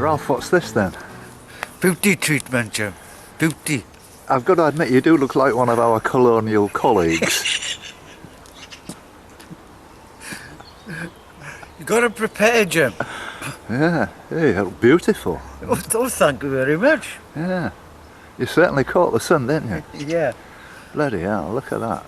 Ralph, what's this then? Beauty treatment, Jim. Beauty. I've got to admit, you do look like one of our colonial colleagues. You got to prepare, Jim. Yeah, you look beautiful. Oh, thank you very much. Yeah, you certainly caught the sun, didn't you? Yeah. Bloody hell, look at that. Are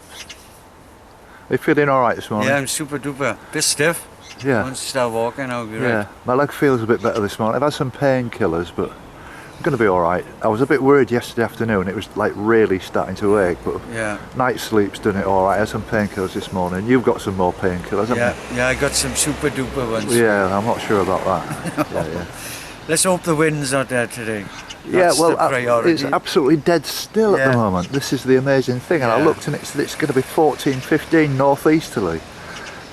you feeling alright this morning? Yeah, I'm super duper. Bit stiff. Yeah. Once I start walking, I'll be Yeah, right. my leg feels a bit better this morning. I've had some painkillers, but I'm going to be alright. I was a bit worried yesterday afternoon, it was like really starting to ache, but Yeah. night sleep's done it alright. I had some painkillers this morning. You've got some more painkillers, haven't Yeah, you? yeah, I got some super duper ones. Yeah, I'm not sure about that. Yeah. Let's hope the wind's not there today. Yeah, That's well, the priority. it's absolutely dead still at Yeah. the moment. This is the amazing thing, and I Yeah. looked and it's going to be 14, 15 northeasterly.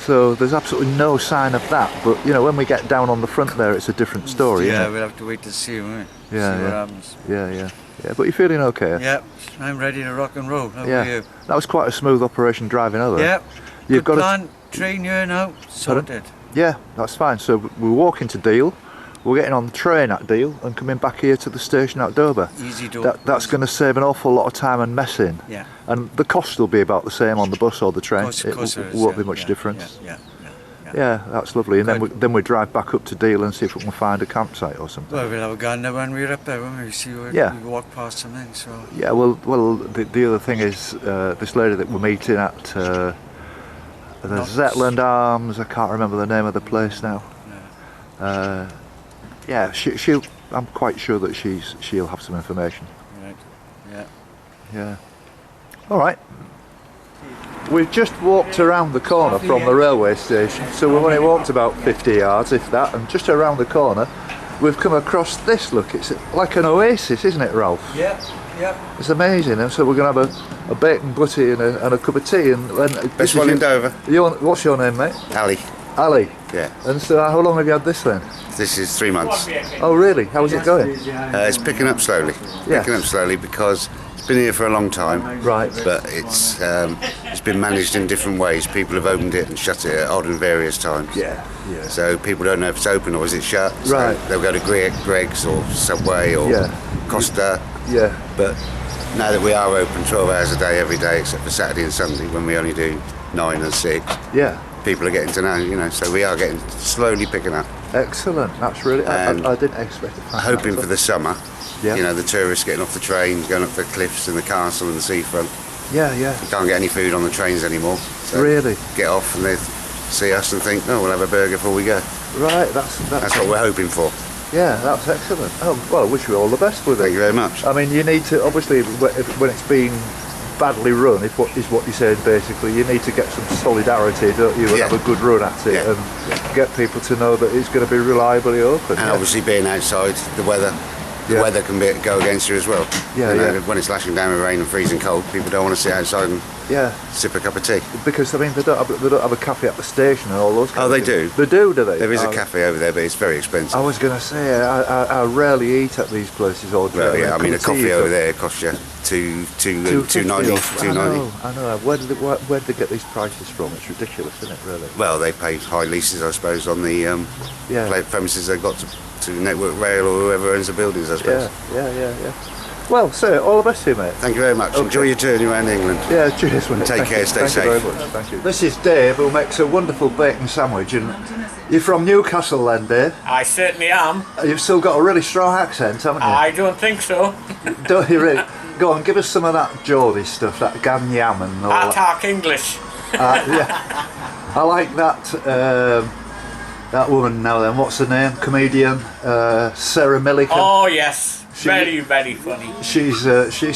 So there's absolutely no sign of that. But you know, when we get down on the front there, it's a different story. Yeah, isn't it? we'll have to wait to see, won't we? Yeah, See yeah. what happens. Yeah. But you're feeling okay? Yeah, I'm ready to rock and roll. How Yeah. are you? That was quite a smooth operation driving over. Yeah. You've Good got plan. Train here now. Sorted. Yeah, that's fine. So we're walking to Deal. We're getting on the train at Deal and coming back here to the station at Dover. Easy door. That's going to save an awful lot of time and messing. Yeah. And the cost will be about the same on the bus or the train. Course It there is, won't yeah, be much yeah, difference. Yeah. Yeah, that's lovely. And Good. then we drive back up to Deal and see if we can find a campsite or something. Well, we'll have a gander when we're up there, won't we? See where Yeah. we walk past something. So. Yeah, well, the other thing is this lady that we're meeting at the Zetland Arms. I can't remember the name of the place now. No. Yeah, she'll. I'm quite sure that she'll have some information. Right. Yeah. Yeah. All right. We've just walked around the corner from the railway station, so we've only walked about 50 yards, if that, and just around the corner we've come across this. Look, it's like an oasis, isn't it, Ralph? Yeah. It's amazing, and so we're going to have a bacon butty and a cup of tea. And Best one in Dover. What's your name, mate? Ali. Ali. Yeah. And so how long have you had this then? This is 3 months. Oh really? How's it going? It's picking up slowly. Yeah. Picking up slowly because it's been here for a long time. Right. But it's been managed in different ways. People have opened it and shut it at odd and various times. Yeah. So people don't know if it's open or is it shut. So Right. they'll go to Greg's or Subway or Costa. Yeah. But now that we are open 12 hours a day every day except for Saturday and Sunday when we only do 9 and 6. Yeah. People are getting to know, so we are getting slowly picking up. Excellent. That's really. I didn't expect it. Hoping for the summer. Yeah. The tourists getting off the trains, going up the cliffs and the castle and the seafront. Yeah. You can't get any food on the trains anymore. So Really? Get off and they see us and think, oh, we'll have a burger before we go. Right. That's what we're hoping for. Yeah, that's excellent. Oh, well, I wish you all the best with it. Thank you very much. I mean, you need to, obviously, when it's been badly run, is what you're saying, basically, you need to get some solidarity, don't you, and have a good run at it, and get people to know that it's going to be reliably open. And obviously being outside, the weather can go against you as well. When it's lashing down with rain and freezing cold, people don't want to sit outside and sip a cup of tea. Because, I mean, they don't have a cafe at the station and all those kind Oh, of they things. do? They do they? There is a cafe over there, but it's very expensive. I was going to say, I rarely eat at these places all day. Well, yeah, I mean, a coffee over there costs you $2.90. I know. Where did they get these prices from? It's ridiculous, isn't it, really? Well, they pay high leases, I suppose, on the premises they've got to Network Rail or whoever owns the buildings, I suppose. Yeah. Well, sir, all the best to you, mate. Thank you very much. Okay. Enjoy your journey around England. Yeah, cheers, mate. Take care, stay safe. Thank you very much. Thank you. This is Dave, who makes a wonderful bacon sandwich, and you're from Newcastle then, Dave? I certainly am. You've still got a really strong accent, haven't you? I don't think so. Don't you really? Go on, give us some of that Geordie stuff, that gan yam and all I that. talk English. Yeah. I like that woman now then, what's her name? Comedian, Sarah Millican. Oh yes, very, very funny. She's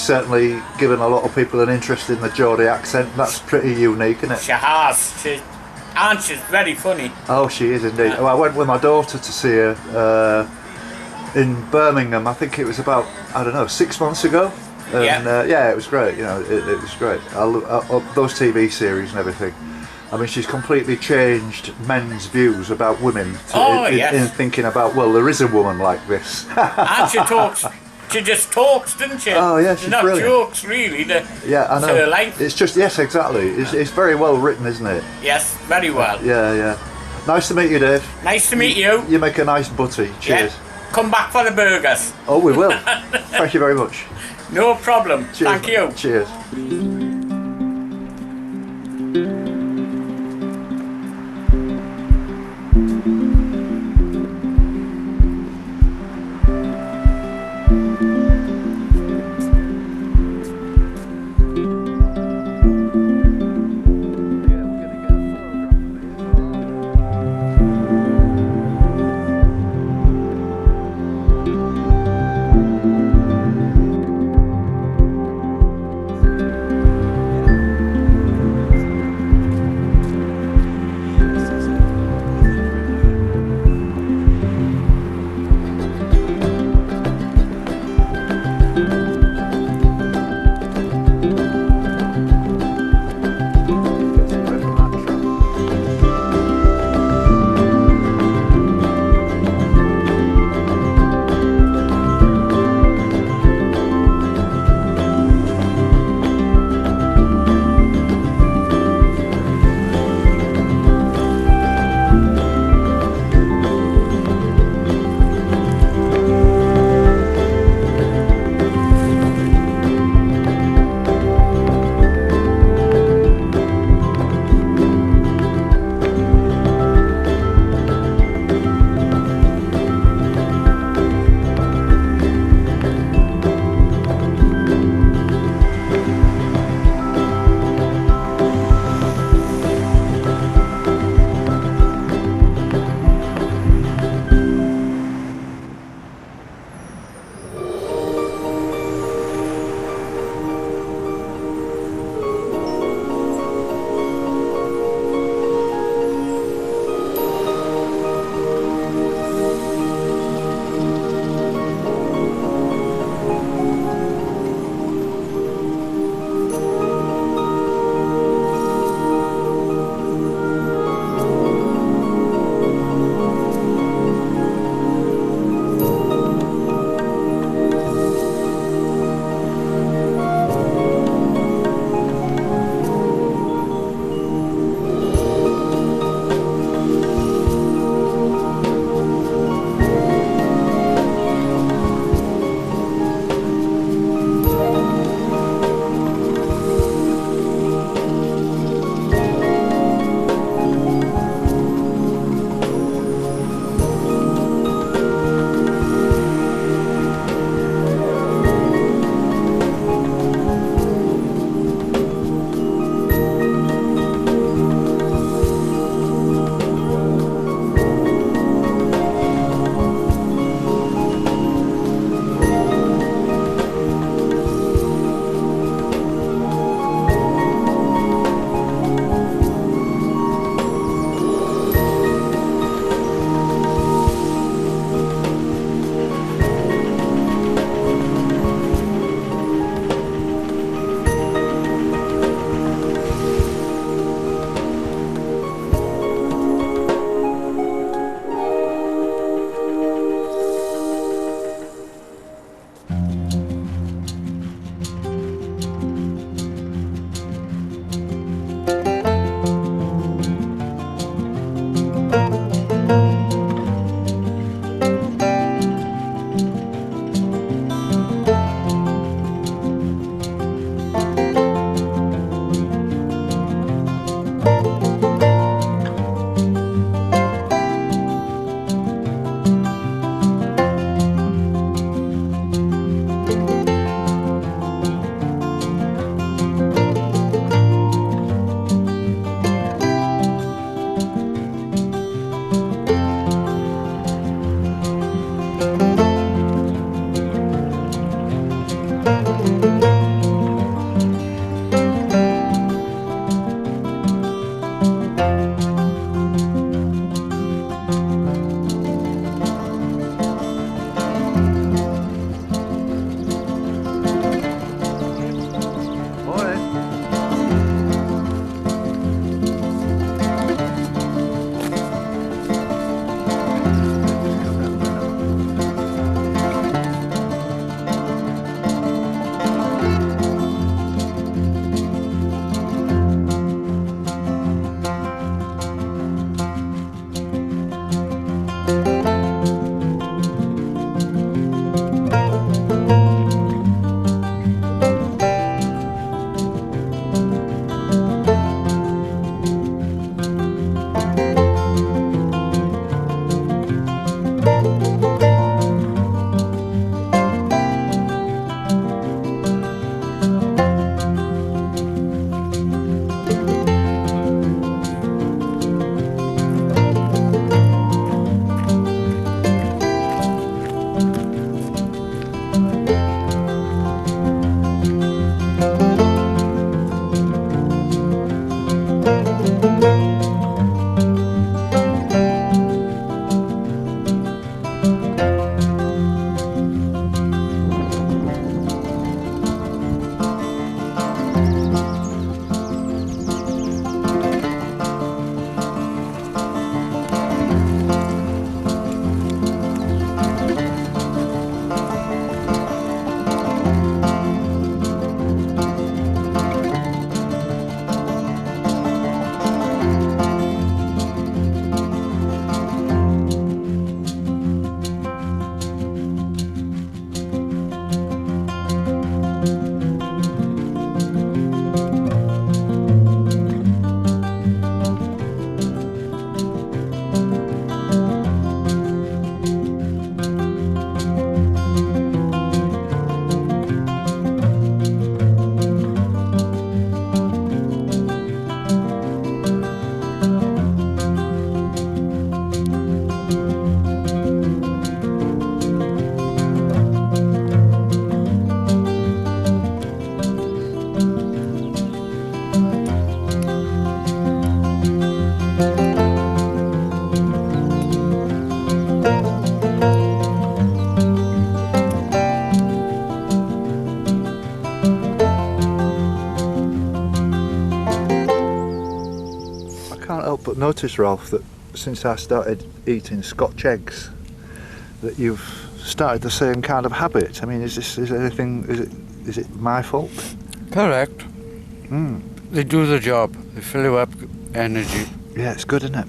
certainly given a lot of people an interest in the Geordie accent. That's pretty unique, isn't it? She has. And she's very funny. Oh, she is indeed. Well, I went with my daughter to see her in Birmingham. I think it was about, 6 months ago. And it was great. It was great. Those TV series and everything. I mean, she's completely changed men's views about women in thinking about, well, there is a woman like this. And she just talks, doesn't she? Oh, yeah, she's not brilliant. jokes, really. Yeah, I know. Her life. It's just, yes, exactly. It's very well written, isn't it? Yes, very well. Yeah. Nice to meet you, Dave. Nice to meet you. You make a nice butty. Cheers. Yeah. come back for the burgers. Oh, we will. Thank you very much. No problem. Cheers, Thank you. Cheers. can't help but notice, Ralph, that since I started eating Scotch eggs, that you've started the same kind of habit. I mean, is it my fault? Correct. They do the job. They fill you up energy. Yeah, it's good, isn't it?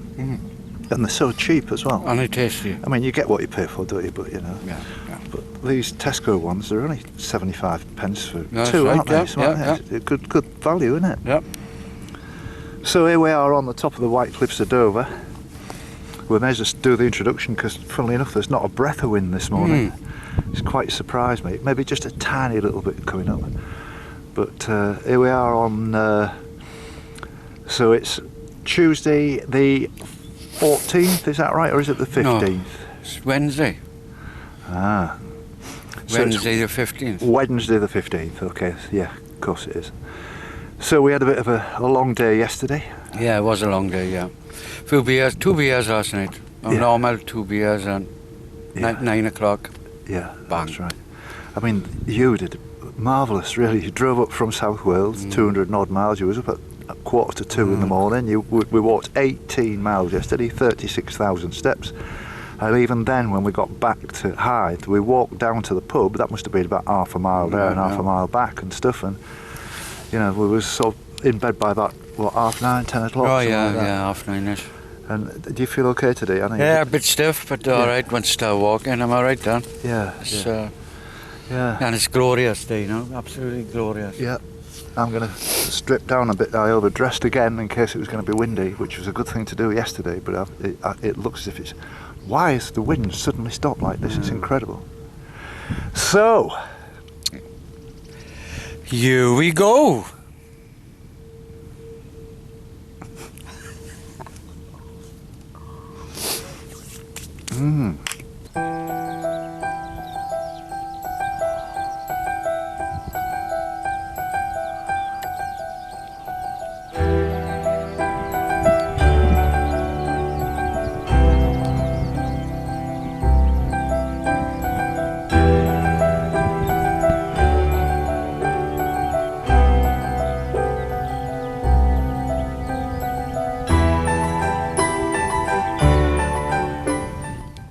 And they're so cheap as well. And they're tasty. I mean, you get what you pay for, don't you? But, you know. Yeah. But these Tesco ones, they're only 75 pence for That's two, right, aren't they? yeah, So, yeah. it's good value, isn't it? Yep. So here we are on the top of the White Cliffs of Dover. We may as well do the introduction because, funnily enough, there's not a breath of wind this morning. It's quite surprised me. Maybe just a tiny little bit coming up. But here we are on. So it's Tuesday the 14th. Is that right, or is it the 15th? No, it's Wednesday. Ah. So it's Wednesday the 15th. Wednesday the 15th. Okay. Yeah, of course it is. So we had a bit of a long day yesterday. Yeah, it was a long day, yeah. Two beers last night. Yeah. Normal 2 beers and Yeah. 9 o'clock. Yeah, Bang. that's right. I mean, you did marvellous, really. You drove up from South Wales, 200 and odd miles. You was up at 1:45 in the morning. We walked 18 miles yesterday, 36,000 steps. And even then, when we got back to Hythe, we walked down to the pub. That must have been about half a mile there and half a mile back and stuff. And, you know, we were sort of in bed by about, 9:30, 10 o'clock? Oh, something yeah, like that. yeah, half 9ish. And do you feel okay today? I know Yeah, a bit stiff, but alright, once I start walking, I'm alright then. Yeah, It's, yeah. And it's glorious day, you know, absolutely glorious. Yeah, I'm going to strip down a bit. I overdressed again in case it was going to be windy, which was a good thing to do yesterday, but it looks as if it's... Why has the wind suddenly stopped like this? It's incredible. So... Here we go!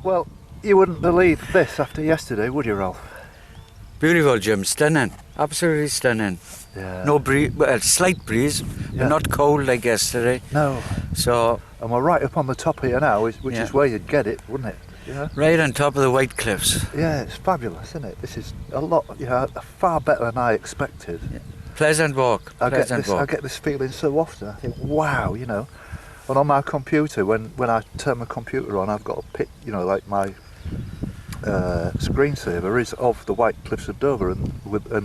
Well, you wouldn't believe this after yesterday, would you, Ralph? Beautiful, Jim, stunning, absolutely stunning. Yeah. No breeze, well, slight breeze, Yeah. but not cold like yesterday. No. So, And we're right up on the top here now, which Yeah. is where you'd get it, wouldn't it? Yeah. right on top of the White Cliffs. Yeah, it's fabulous, isn't it? This is a lot, far better than I expected. Yeah. Pleasant walk, I pleasant walk. get this feeling so often. I think, wow, you know. And on my computer, when I turn my computer on, I've got a pic, you know, like my screensaver is of the White Cliffs of Dover, and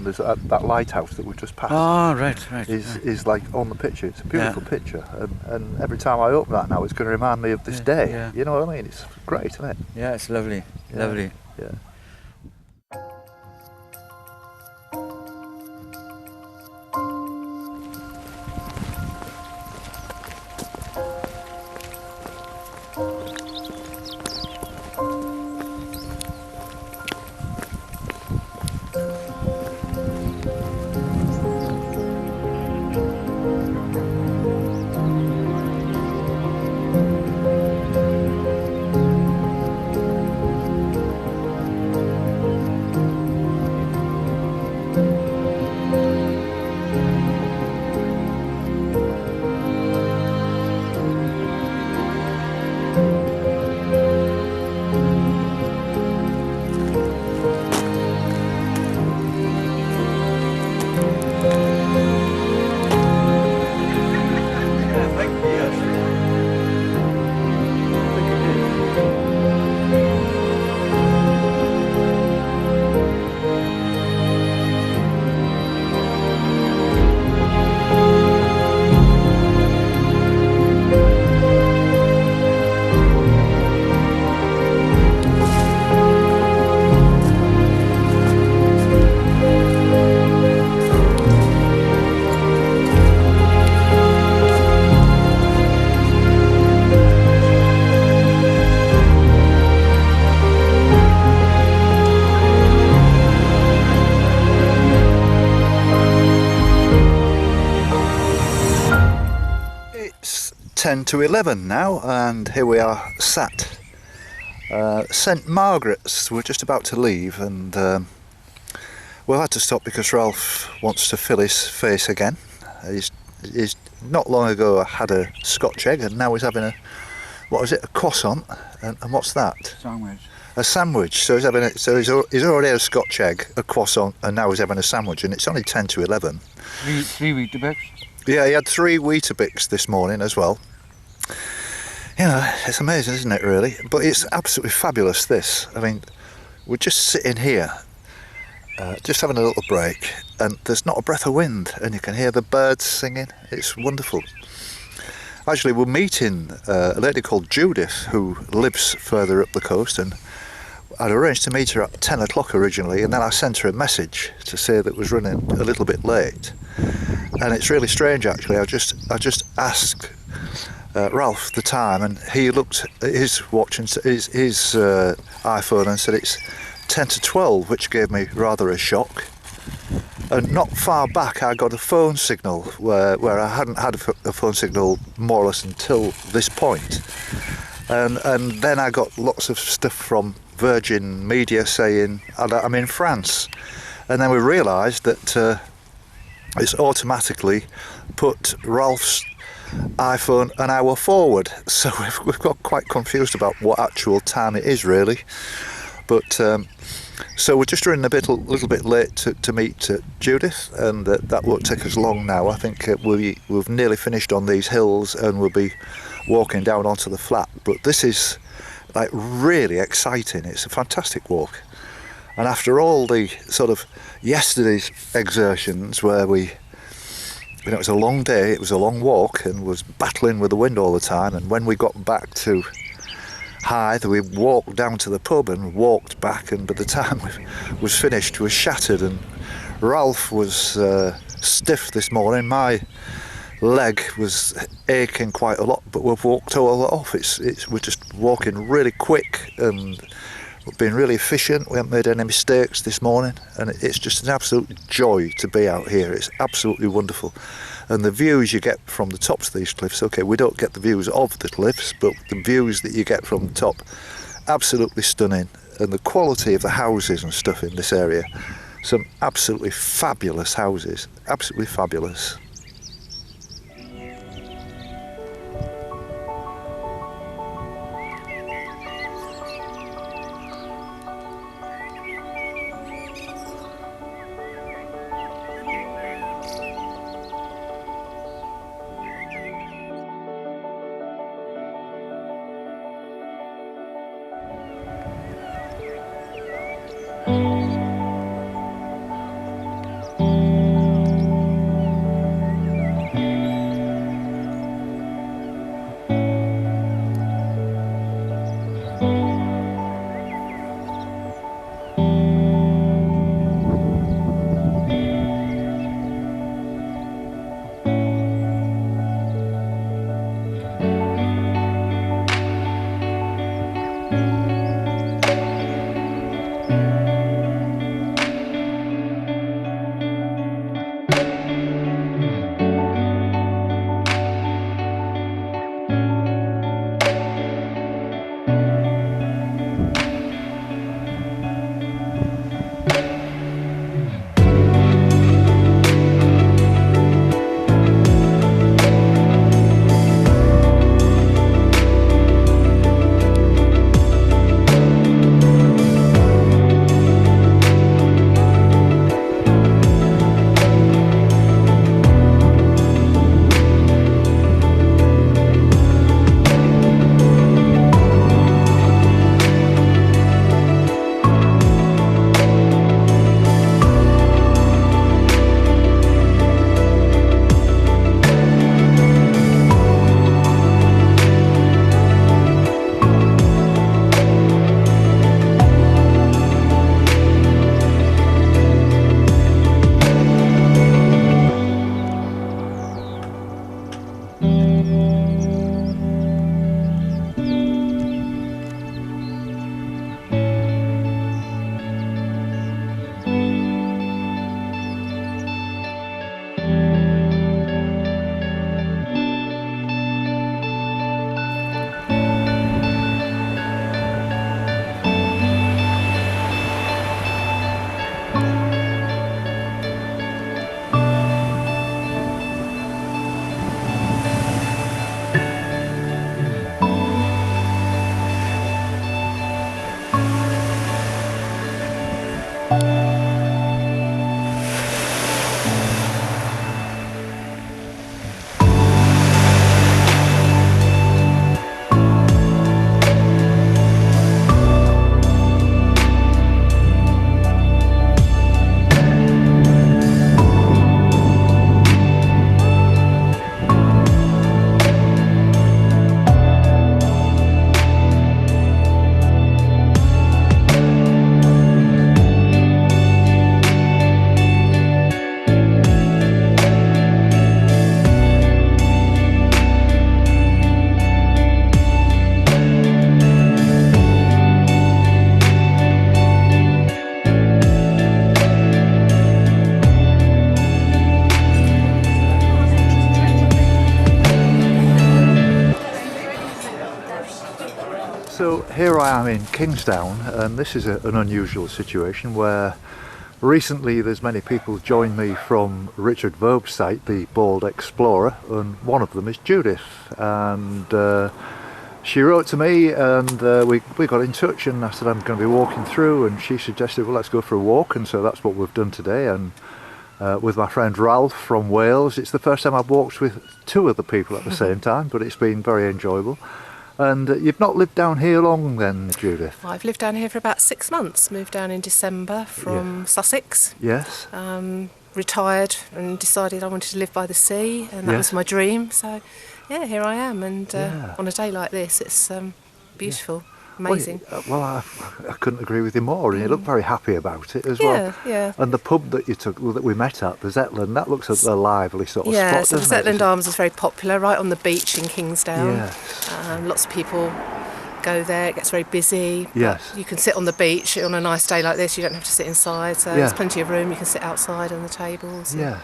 there's that lighthouse that we just passed. Oh, right. Is like on the picture. It's a beautiful picture, and every time I open that now, it's going to remind me of this day. yeah. You know what I mean? It's great, isn't it? Yeah, it's lovely, Yeah. lovely. Yeah. 10 to 11 now, and here we are sat. St Margaret's, we're just about to leave, and we'll have to stop because Ralph wants to fill his face again. He's not long ago had a Scotch egg, and now he's having a, what is it, a croissant, and what's that? Sandwich. A sandwich. So he's having he's already had a Scotch egg, a croissant, and now he's having a sandwich, and it's only 10 to 11. Three Weetabix. Yeah, he had 3 Weetabix this morning as well. You know, it's amazing, isn't it, really? But it's absolutely fabulous, this. I mean, we're just sitting here, just having a little break, and there's not a breath of wind, and you can hear the birds singing. It's wonderful. Actually, we're meeting a lady called Judith, who lives further up the coast, and I'd arranged to meet her at 10 o'clock originally, and then I sent her a message to say that it was running a little bit late. And it's really strange, actually. I just asked Ralph the time, and he looked at his watch and his iPhone and said it's 10 to 12, which gave me rather a shock. And not far back I got a phone signal where I hadn't had a phone signal more or less until this point. And then I got lots of stuff from Virgin Media saying I'm in France. And then we realised that it's automatically put Ralph's iPhone an hour forward. So we've got quite confused about what actual time it is, really. But so we're just running a little bit late to meet Judith, and that won't take us long now. I think we've nearly finished on these hills, and we'll be walking down onto the flat. But this is like really exciting. It's a fantastic walk. And after all the sort of yesterday's exertions where it was a long day, it was a long walk, and was battling with the wind all the time, and when we got back to Hythe, we walked down to the pub and walked back, and by the time we was finished, we was shattered, and Ralph was stiff this morning. My leg was aching quite a lot, but we've walked all off. We're just walking really quick, and we've been really efficient. We haven't made any mistakes this morning, and it's just an absolute joy to be out here. It's absolutely wonderful. And the views you get from the tops of these cliffs, okay, we don't get the views of the cliffs, but the views that you get from the top, absolutely stunning. And the quality of the houses and stuff in this area, some absolutely fabulous houses, absolutely fabulous. So here I am in Kingsdown, and this is an unusual situation where recently there's many people joined me from Richard Vaub's site, the Bald Explorer, and one of them is Judith. And she wrote to me, and we got in touch, and I said I'm going to be walking through, and she suggested, well, let's go for a walk, and so that's what we've done today. And with my friend Ralph from Wales. It's the first time I've walked with two other people at the same time, but it's been very enjoyable. And you've not lived down here long then, Judith? Well, I've lived down here for about 6 months. Moved down in December from Sussex. Yes. Retired and decided I wanted to live by the sea, and that was my dream. So, yeah, here I am. And on a day like this, it's beautiful. Amazing. Well, I couldn't agree with you more, and you look very happy about it as well. Yeah. And the pub that we met at, the Zetland, that looks a lively sort of spot, Yeah, so the doesn't it? Zetland Arms is very popular, right on the beach in Kingsdown. Yes. Lots of people go there, it gets very busy. Yes. You can sit on the beach on a nice day like this, you don't have to sit inside, so there's plenty of room, you can sit outside on the tables. Yes.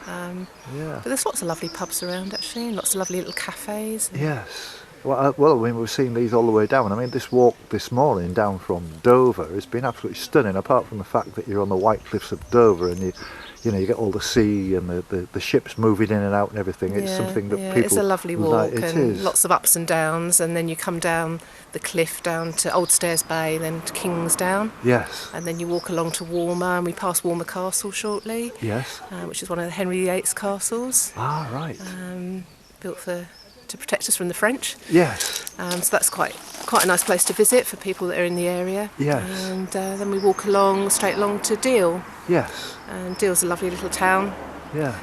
But there's lots of lovely pubs around actually, and lots of lovely little cafes. Yes. Well, I mean, we've seen these all the way down. I mean, this walk this morning down from Dover has been absolutely stunning, apart from the fact that you're on the White Cliffs of Dover and you get all the sea and the ships moving in and out and everything. It's something that people it's a lovely walk, It and is. lots of ups and downs, and then you come down the cliff down to Old Stairs Bay, then to Kingsdown. Yes. And then you walk along to Walmer, and we pass Walmer Castle shortly. Yes. Which is one of the Henry VIII's castles. Ah, right. Built to protect us from the French. Yes. So that's quite a nice place to visit for people that are in the area. Yes. And then we walk straight along to Deal. Yes. And Deal's a lovely little town. Yes.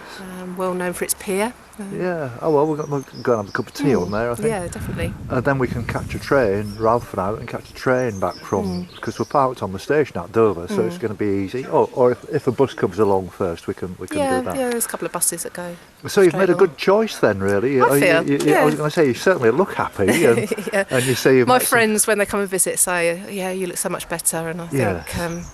Well known for its pier. Yeah. Oh well, we're going to have a cup of tea on there, I think. Yeah, definitely. And then we can catch a train. Ralph and I can catch a train back from, because we're parked on the station at Dover, so it's going to be easy. Or if a bus comes along first, we can do that. Yeah, there's a couple of buses that go. So you've made a good choice then, really. I feel, I was going to say you certainly look happy, and, and you say my friends when they come and visit say, "Yeah, you look so much better," and I think.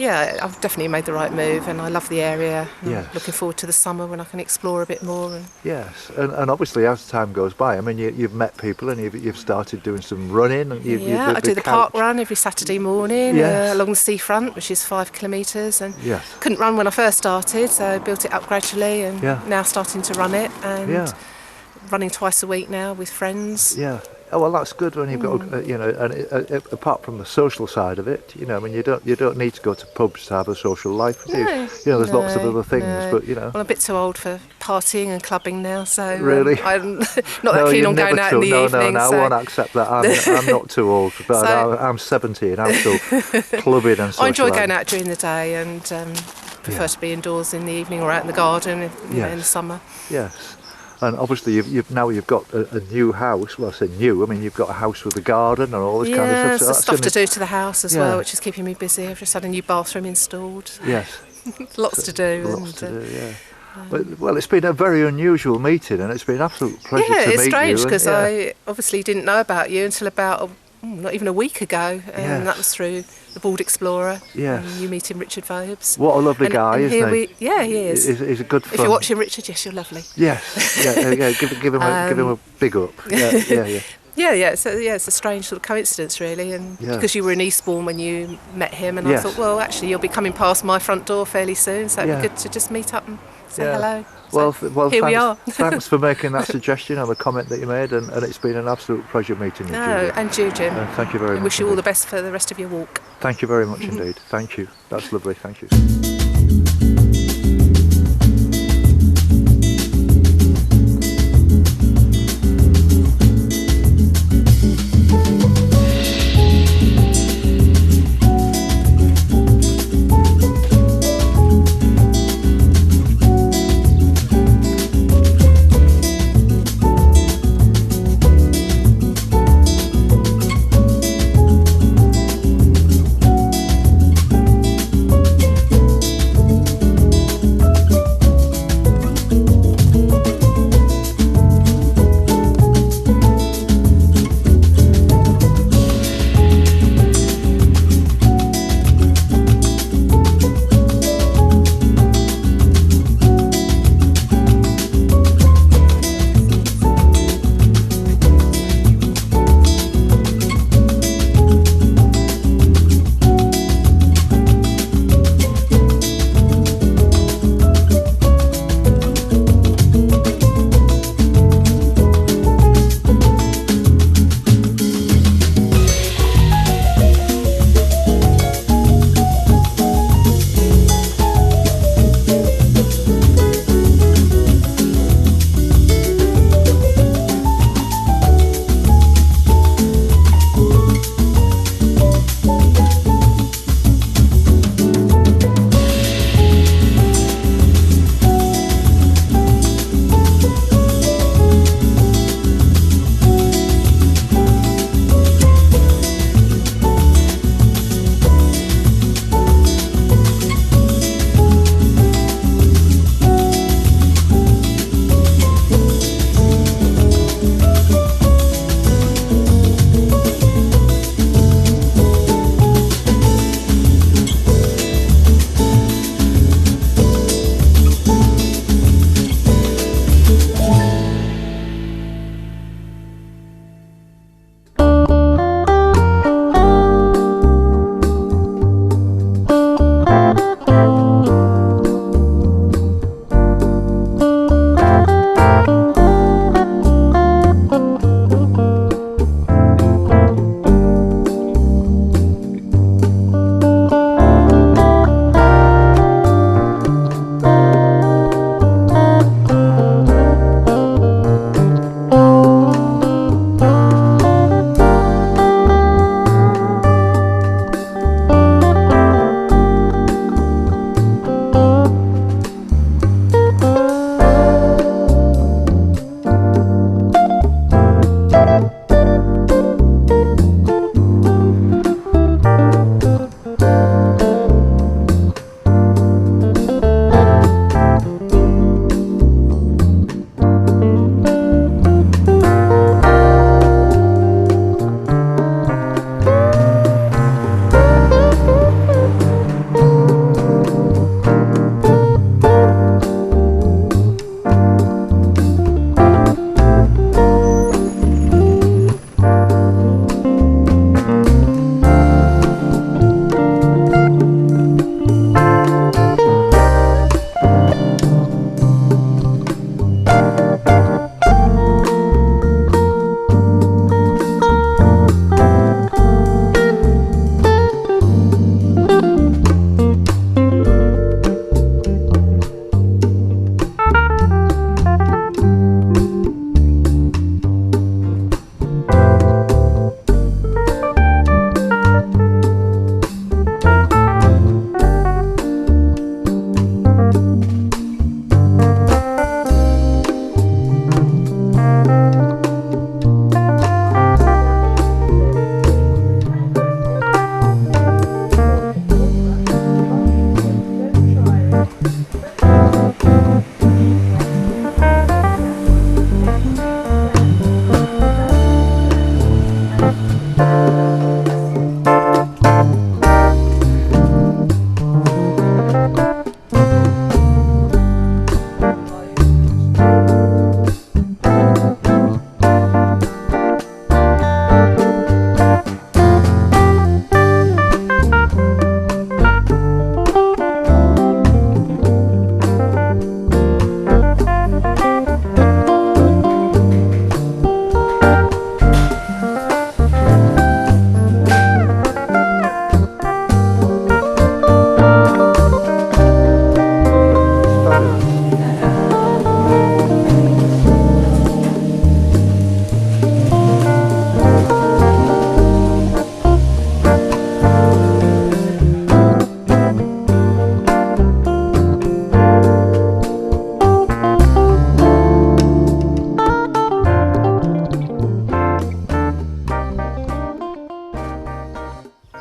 I've definitely made the right move, and I love the area. Yes. Looking forward to the summer when I can explore a bit more. Yes, and obviously as time goes by, I mean, you've met people and you've started doing some running. And I do the park run every Saturday morning along the seafront, which is 5 kilometres. And couldn't run when I first started, so I built it up gradually, and now starting to run it, and running twice a week now with friends. Yeah. Oh well, that's good when you've got and apart from the social side of it, I mean, you don't need to go to pubs to have a social life. There's lots of other things, but Well, I'm a bit too old for partying and clubbing now, so really, I'm not that keen on going out in the evening. No, I won't accept that. I'm not too old, but I'm 70 and I'm still clubbing and socialising. I enjoy going out during the day and prefer to be indoors in the evening or out in the garden, in the summer. Yes. And obviously you've got a new house. Well, I say new. I mean, you've got a house with a garden and all this kind of stuff. So there's stuff to do to the house as well, which is keeping me busy. I've just had a new bathroom installed. Yes. Lots to do. Lots to do. Yeah. Well, it's been a very unusual meeting, and it's been an absolute pleasure to meet you. Yeah, it's strange because I obviously didn't know about you until about not even a week ago, and that was through the Bald Explorer. Yes. And you meeting Richard Vaubs. What a lovely guy, isn't he? He is. He's a good fun. If you're watching Richard, yes, you're lovely. Yes. Yeah. Give him a big up. Yeah. Yeah. So it's a strange sort of coincidence, really, and because you were in Eastbourne when you met him, and I thought, well, actually, you'll be coming past my front door fairly soon, so it'd be good to just meet up and say hello. Well, here we are. Thanks for making that suggestion and the comment that you made, and it's been an absolute pleasure meeting you, Julia. And you, Jim. Thank you very much. I wish you all the best for the rest of your walk. Thank you very much indeed. Thank you. That's lovely. Thank you.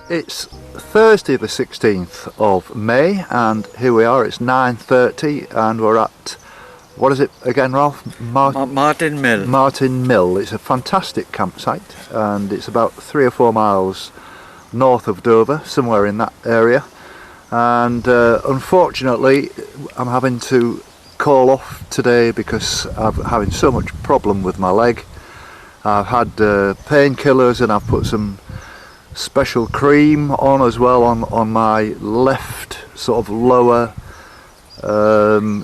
It's Thursday the 16th of May, and here we are. It's 9:30 and we're at, what is it again, Ralph? Martin Mill. Martin Mill. It's a fantastic campsite, and it's about 3 or 4 miles north of Dover, somewhere in that area. And unfortunately I'm having to call off today because I'm having so much problem with my leg. I've had painkillers, and I've put some special cream on as well on my left sort of lower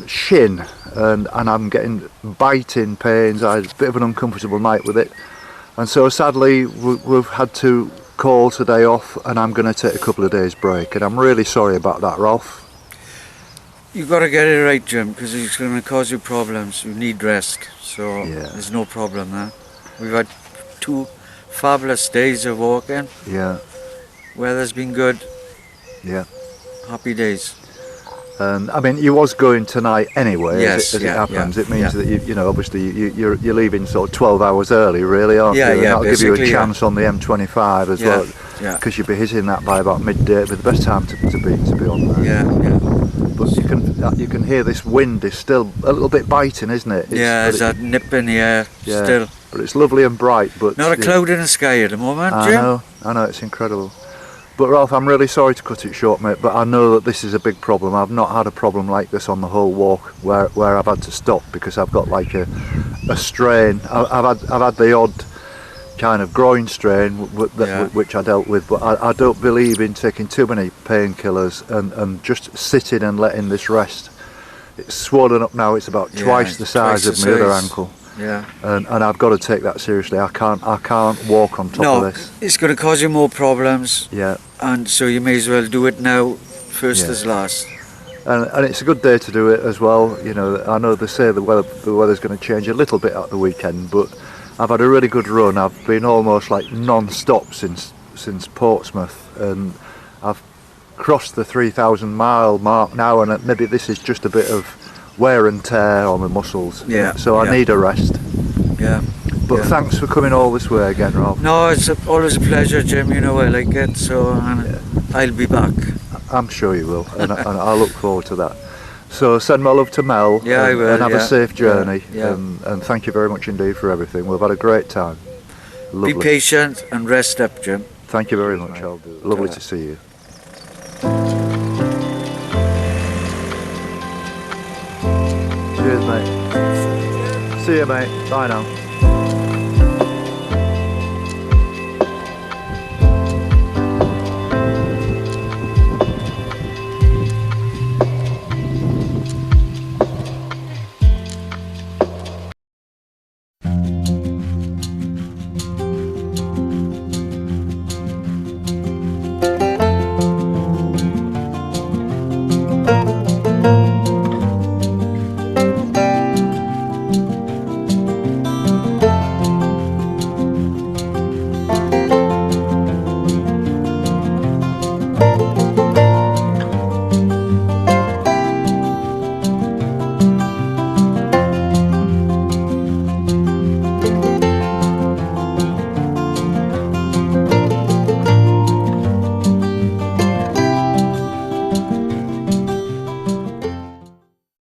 shin, and I'm getting biting pains. I had a bit of an uncomfortable night with it, and so sadly we've had to call today off, and I'm going to take a couple of days break, and I'm really sorry about that, Ralph. You've got to get it right, Jim, because it's going to cause you problems. You need rest, so there's no problem there. We've had 2 fabulous days of walking. Yeah. Weather's been good. Yeah. Happy days. And I mean, you was going tonight anyway. Yes, as it happens. Yeah, it means that you know, obviously you're leaving sort of 12 hours early, really, aren't you? And that'll give you a chance on the M25 as well, because you'll be hitting that by about midday. It'll be the best time to be on there. Yeah. But you can hear this wind is still a little bit biting, isn't it? There's that nip in the air still. But it's lovely and bright. But not a cloud in the sky at the moment, Jim. I know, it's incredible. But Ralph, I'm really sorry to cut it short, mate, but I know that this is a big problem. I've not had a problem like this on the whole walk where I've had to stop because I've got like a strain. I've had the odd kind of groin strain which I dealt with, but I don't believe in taking too many painkillers and just sitting and letting this rest. It's swollen up now. It's about twice the size of my other ankle. Yeah. And I've got to take that seriously. I can't walk on top of this. It's going to cause you more problems. Yeah. And so you may as well do it now, first as last. And it's a good day to do it as well. You know, I know they say the weather's going to change a little bit at the weekend, but I've had a really good run. I've been almost like non-stop since Portsmouth, and I've crossed the 3,000 mile mark now, and maybe this is just a bit of wear and tear on the muscles. So I need a rest. Yeah. But thanks for coming all this way again, Rob. No, it's always a pleasure, Jim. You know I like it, so I'll be back. I'm sure you will, and I look forward to that. So send my love to Mel, I will, and have a safe journey, Yeah. And thank you very much indeed for everything. We've had a great time. Lovely. Be patient and rest up, Jim. Thank you very much. I'll do it. Lovely to see you. Cheers, mate. See you, mate. Bye now.